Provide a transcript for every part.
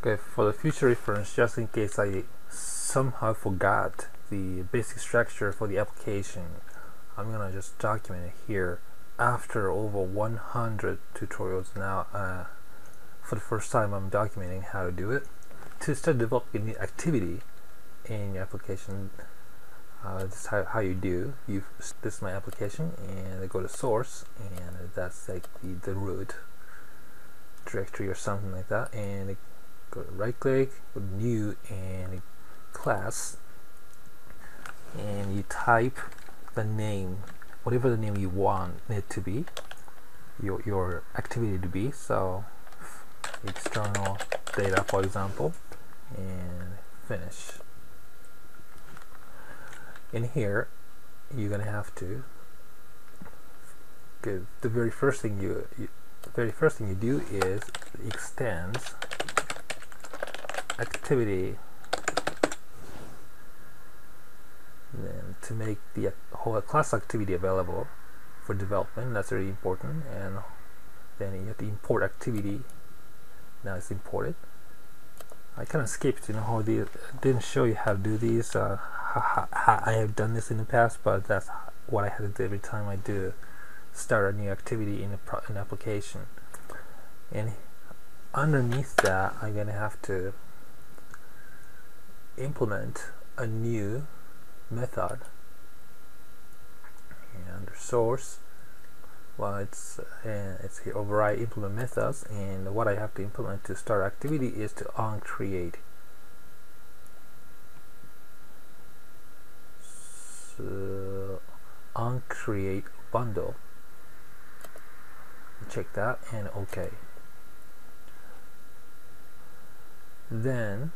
Okay, for the future reference, just in case I somehow forgot the basic structure for the application, I'm gonna just document it here. After over 100 tutorials now, for the first time I'm documenting how to do it. To start developing the activity in your application, this is how you do. This is my application, and I go to source, and that's like the root directory or something like that, and go to right click, go to new and class, and you type the name, whatever the name you want it to be, your activity to be. So external data, for example, and finish. In here you're gonna have to give the very first thing you do is extends activity, and then to make the whole class activity available for development. That's really important. And then you have to import activity. Now it's imported. I kind of skipped, how didn't show you how to do these. I have done this in the past, but that's what I had to do every time I do start a new activity in an application. And underneath that, I'm gonna have to implement a new method. And under source, well, it's here, override implement methods, and what I have to implement to start activity is to onCreate. So onCreate bundle, check that, and OK. Then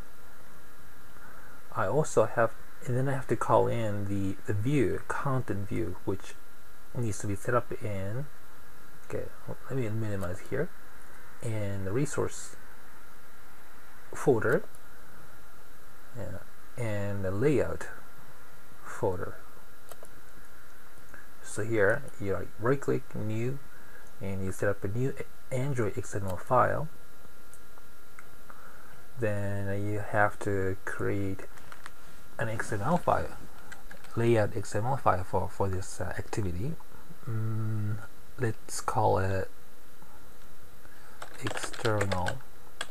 I also have, and then I have to call in the view, content view, which needs to be set up in, okay, let me minimize here, in the resource folder, and the layout folder. So here you right click, new, and you set up a new Android XML file. Then you have to create an XML file, layout XML file for this activity. Let's call it external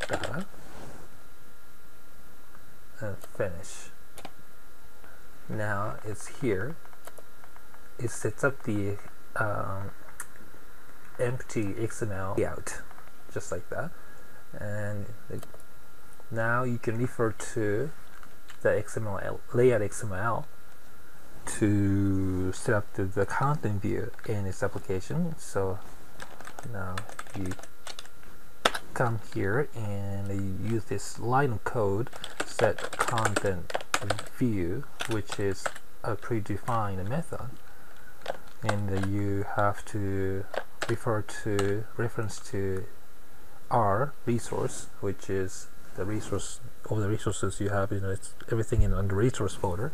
data, and finish. Now it's here. It sets up the empty XML layout, just like that. And now you can refer to the XML layout XML to set up the content view in this application. So now you come here and you use this line of code, set content view, which is a predefined method, and you have to reference to our resource, which is the resource, all the resources you have, it's everything in under resource folder,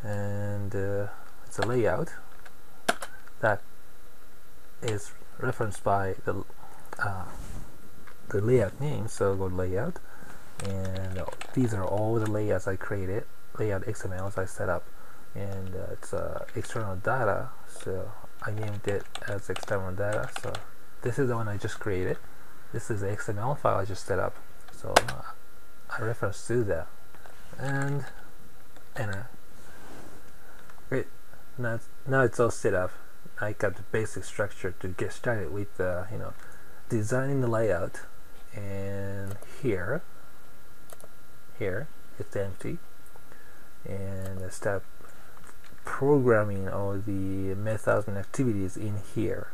and it's a layout that is referenced by the layout name. So go to layout, and these are all the layouts I created, layout XMLs I set up, and it's external data, so I named it as external data. So this is the one I just created. This is the XML file I just set up, so I reference to that, and enter. Great. Now it's all set up. I got the basic structure to get started with designing the layout. And here it's empty, and I start programming all the methods and activities in here.